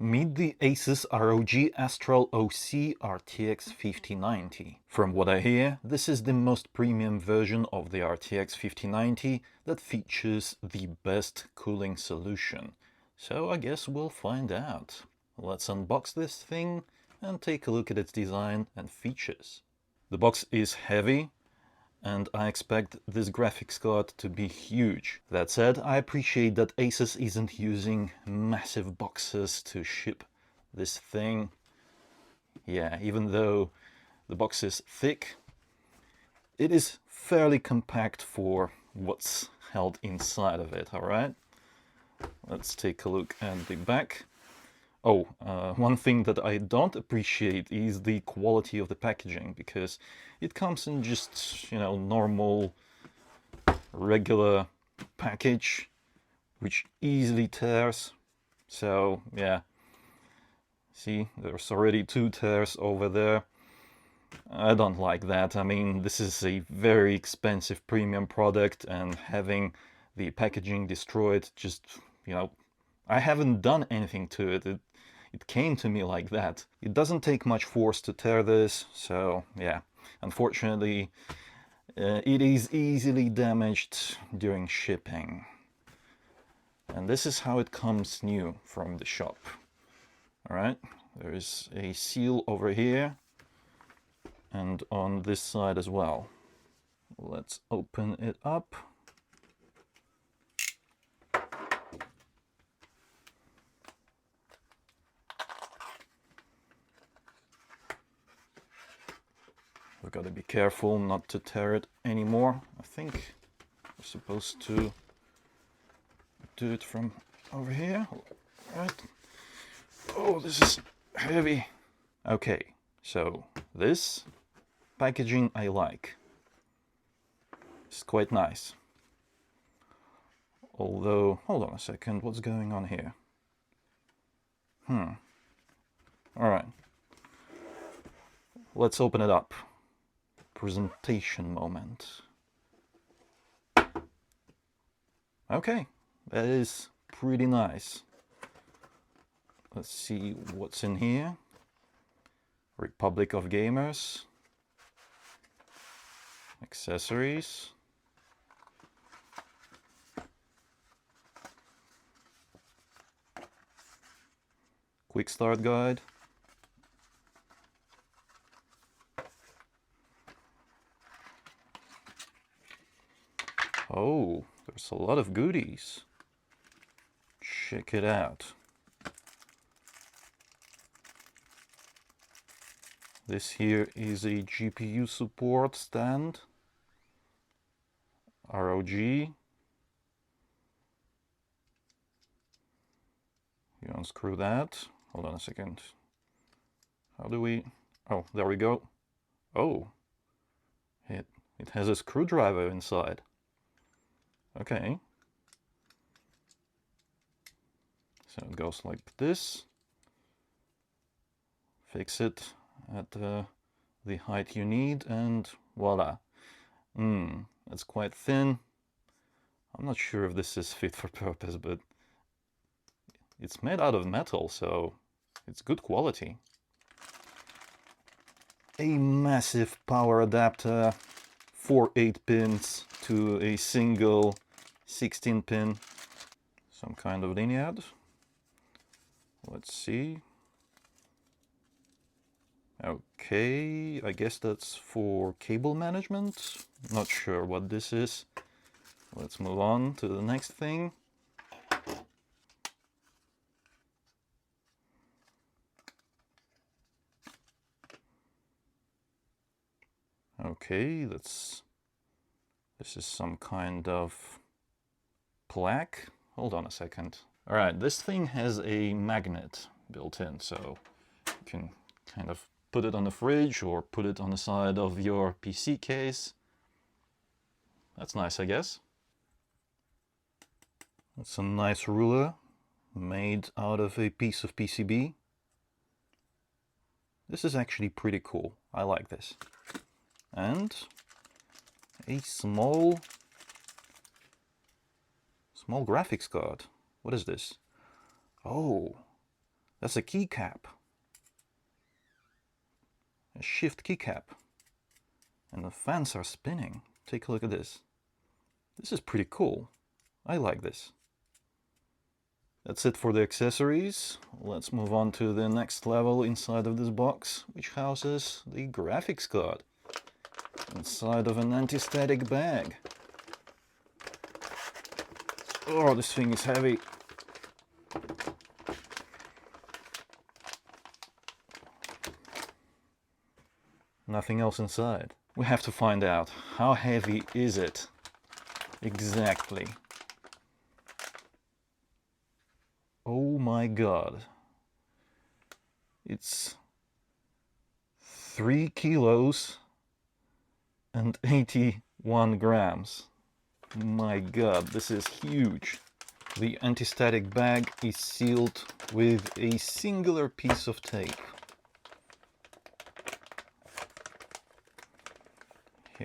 Meet the ASUS ROG Astral RTX 5090. From what I hear, this is the most premium version of the RTX 5090 that features the best cooling solution. So I guess we'll find out. Let's unbox this thing and take a look at its design and features. The box is heavy, and I expect this graphics card to be huge. That said, I appreciate that ASUS isn't using massive boxes to ship this thing. Yeah, even though the box is thick, it is fairly compact for what's held inside of it, alright? Let's take a look at the back. Oh, one thing that I don't appreciate is the quality of the packaging, because it comes in just, normal, regular package, which easily tears. So, yeah. See, there's already 2 tears over there. I don't like that. I mean, this is a very expensive premium product, and having the packaging destroyed just, I haven't done anything to it. It came to me like that. It doesn't take much force to tear this, so yeah. Unfortunately, it is easily damaged during shipping. And this is how it comes new from the shop. Alright, there is a seal over here and on this side as well. Let's open it up. We've got to be careful not to tear it anymore. I think we're supposed to do it from over here. Right. Oh, this is heavy. Okay, so this packaging I like. It's quite nice. Although, hold on a second, what's going on here? Alright. Let's open it up. Presentation moment. Okay, that is pretty nice. Let's see what's in here. Republic of Gamers. Accessories. Quick start guide. Oh, there's a lot of goodies. Check it out. This here is a GPU support stand. ROG. You unscrew that. Hold on a second. How do we... Oh, there we go. Oh, it has a screwdriver inside. Okay. So it goes like this. Fix it at the height you need, and voila. It's quite thin. I'm not sure if this is fit for purpose, but it's made out of metal, so it's good quality. A massive power adapter, 4 8-pins to a single 16-pin. Some kind of lanyard. Let's see. Okay, I guess that's for cable management. Not sure what this is. Let's move on to the next thing. Okay, this is some kind of plaque. Hold on a second. Alright, this thing has a magnet built in, so you can kind of put it on the fridge or put it on the side of your PC case. That's nice, I guess. It's a nice ruler made out of a piece of PCB. This is actually pretty cool. I like this. And a small graphics card. What is this? Oh, That's a keycap. A shift keycap. And the fans are spinning. Take a look at this. This is pretty cool. I like this. That's it for the accessories. Let's move on to the next level inside of this box, which houses the graphics card inside of an anti-static bag. Oh, this thing is heavy. Nothing else inside. We have to find out how heavy is it exactly. Oh my god. It's 3 kilos and 81 grams. My god, this is huge. The anti-static bag is sealed with a singular piece of tape.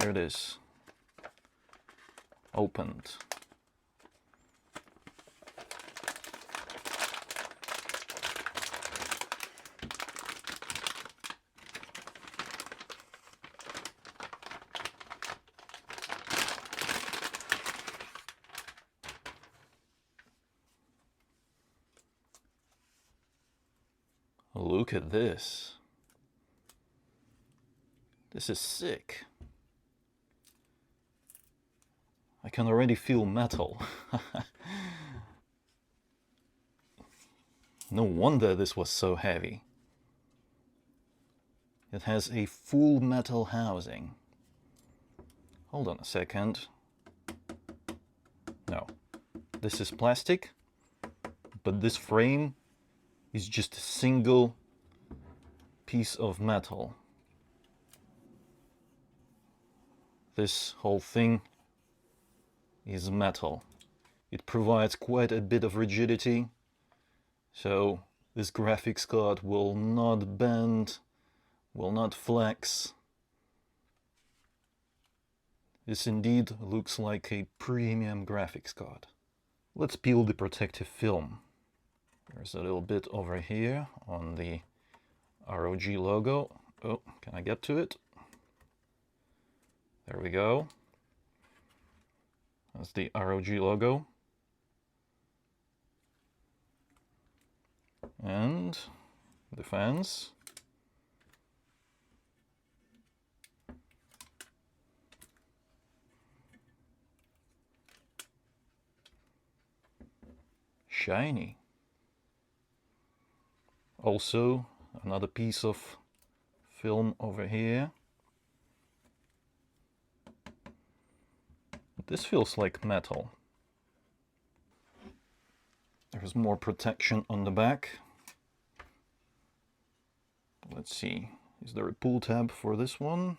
Here it is. Opened. Look at this. This is sick. I can already feel metal. No wonder this was so heavy. It has a full metal housing. Hold on a second. No, this is plastic, but this frame is just a single piece of metal. This whole thing is metal. It provides quite a bit of rigidity, so this graphics card will not bend, will not flex. This indeed looks like a premium graphics card. Let's peel the protective film. There's a little bit over here on the ROG logo. Oh, can I get to it? There we go. That's the ROG logo. And the fans. Shiny. Also, another piece of film over here. This feels like metal. There's more protection on the back. Let's see, is there a pull tab for this one?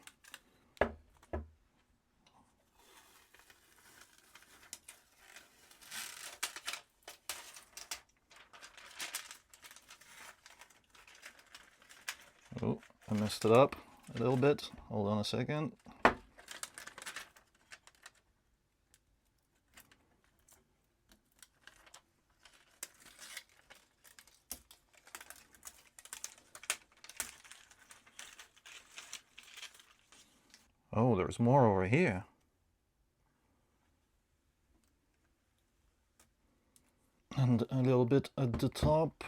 Oh, I messed it up a little bit. Hold on a second. Oh, there's more over here. And a little bit at the top.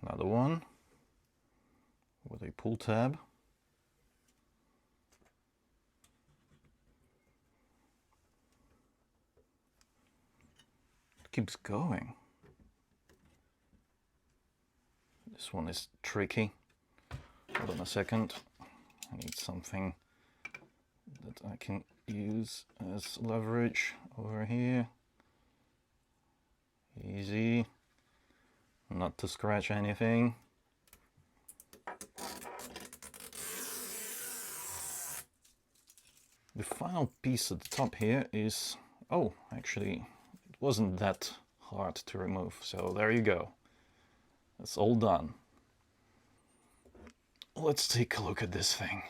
Another one with a pull tab. It keeps going. This one is tricky. Hold on a second. I need something that I can use as leverage over here. Easy. Not to scratch anything. The final piece at the top here is, oh, actually, it wasn't that hard to remove. So there you go. That's all done. Let's take a look at this thing.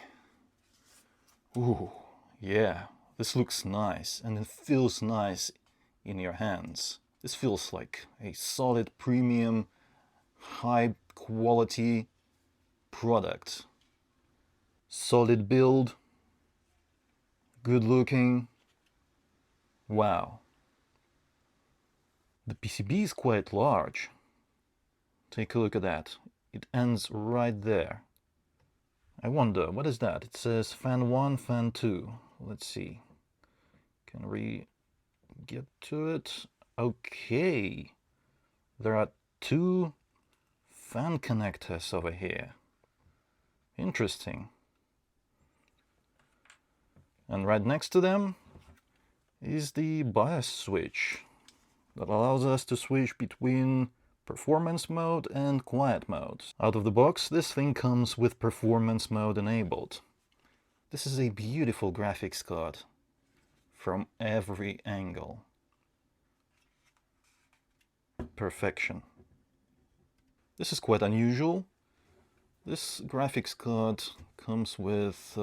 Ooh, yeah, This looks nice and it feels nice in your hands. This feels like a solid premium, high quality product. Solid build, good looking. Wow. The PCB is quite large. Take a look at that. It ends right there. I wonder, what is that? It says fan 1, fan 2. Let's see. Can we get to it? Okay. There are 2 fan connectors over here. Interesting. And right next to them is the BIOS switch that allows us to switch between performance mode and quiet mode. Out of the box, this thing comes with performance mode enabled. This is a beautiful graphics card from every angle. Perfection. This is quite unusual. This graphics card comes with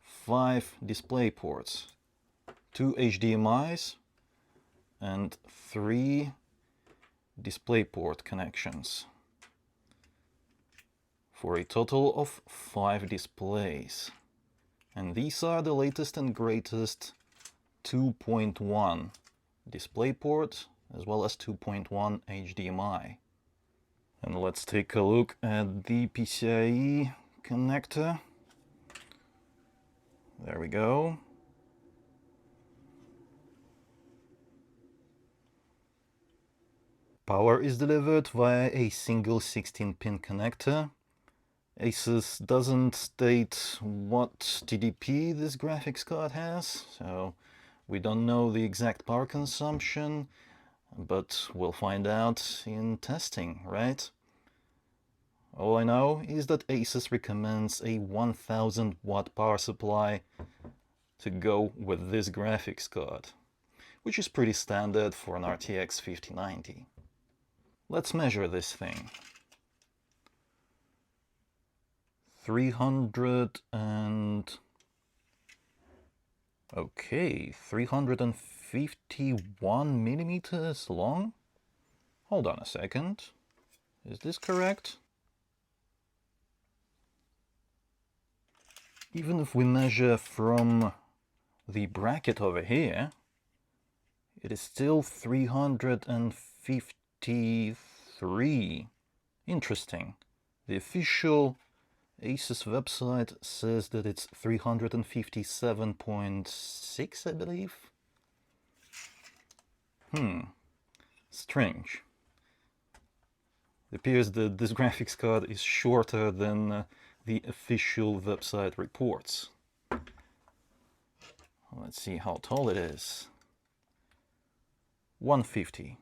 5 display ports, 2 HDMIs and 3 DisplayPort connections for a total of 5 displays. And these are the latest and greatest 2.1 DisplayPort as well as 2.1 HDMI. And let's take a look at the PCIe connector. There we go. Power is delivered via a single 16-pin connector. ASUS doesn't state what TDP this graphics card has, so we don't know the exact power consumption, but we'll find out in testing, right? All I know is that ASUS recommends a 1000 watt power supply to go with this graphics card, which is pretty standard for an RTX 5090. Let's measure this thing. 351 millimeters long? Hold on a second. Is this correct? Even if we measure from the bracket over here, it is still 353. Interesting. The official ASUS website says that it's 357.6, I believe. Strange. It appears that this graphics card is shorter than the official website reports. Let's see how tall it is. 150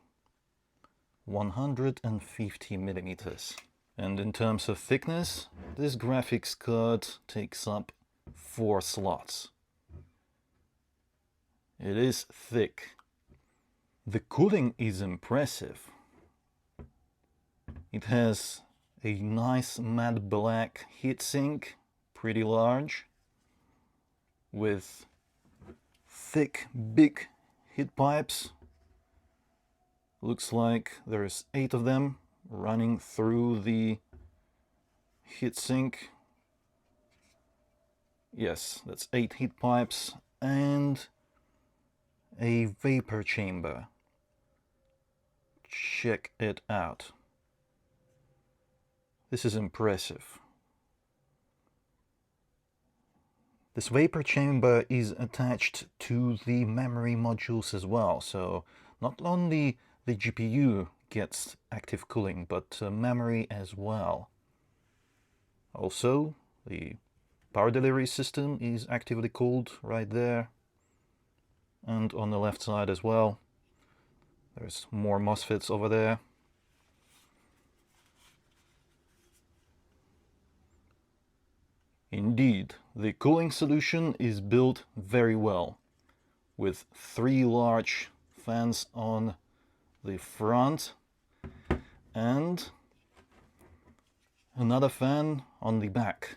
millimeters. And in terms of thickness, this graphics card takes up 4 slots. It is thick. The cooling is impressive. It has a nice matte black heatsink, pretty large, with thick, big heat pipes. Looks like there's 8 of them running through the heatsink. Yes, that's 8 heat pipes and a vapor chamber. Check it out. This is impressive. This vapor chamber is attached to the memory modules as well, so not only the GPU gets active cooling, but memory as well. Also, the power delivery system is actively cooled right there, and on the left side as well. There's more MOSFETs over there. Indeed, the cooling solution is built very well, with 3 large fans on the front and another fan on the back.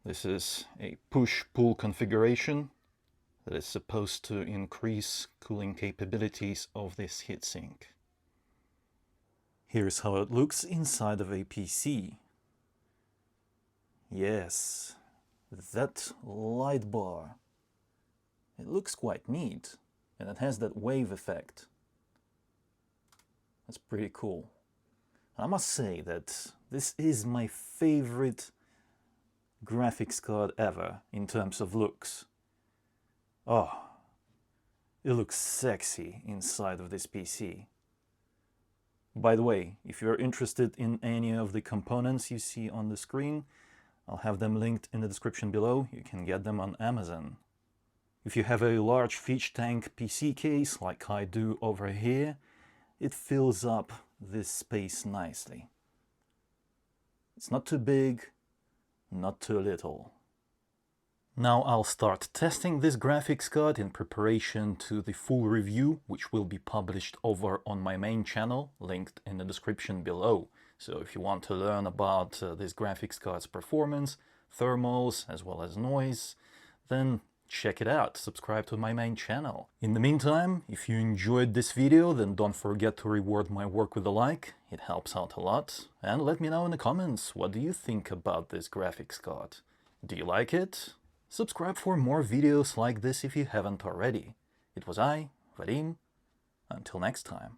This is a push-pull configuration that is supposed to increase cooling capabilities of this heatsink. Here's how it looks inside of a PC. Yes, that light bar. It looks quite neat, and it has that wave effect. That's pretty cool. I must say that this is my favorite graphics card ever in terms of looks. Oh, it looks sexy inside of this PC. By the way, if you're interested in any of the components you see on the screen, I'll have them linked in the description below. You can get them on Amazon. If you have a large fish tank PC case like I do over here, it fills up this space nicely. It's not too big, not too little. Now I'll start testing this graphics card in preparation to the full review, which will be published over on my main channel, linked in the description below. So if you want to learn about this graphics card's performance, thermals, as well as noise, then check it out, subscribe to my main channel. In the meantime, if you enjoyed this video, then don't forget to reward my work with a like, it helps out a lot. And let me know in the comments, what do you think about this graphics card? Do you like it? Subscribe for more videos like this if you haven't already. It was I, Vadim. Until next time.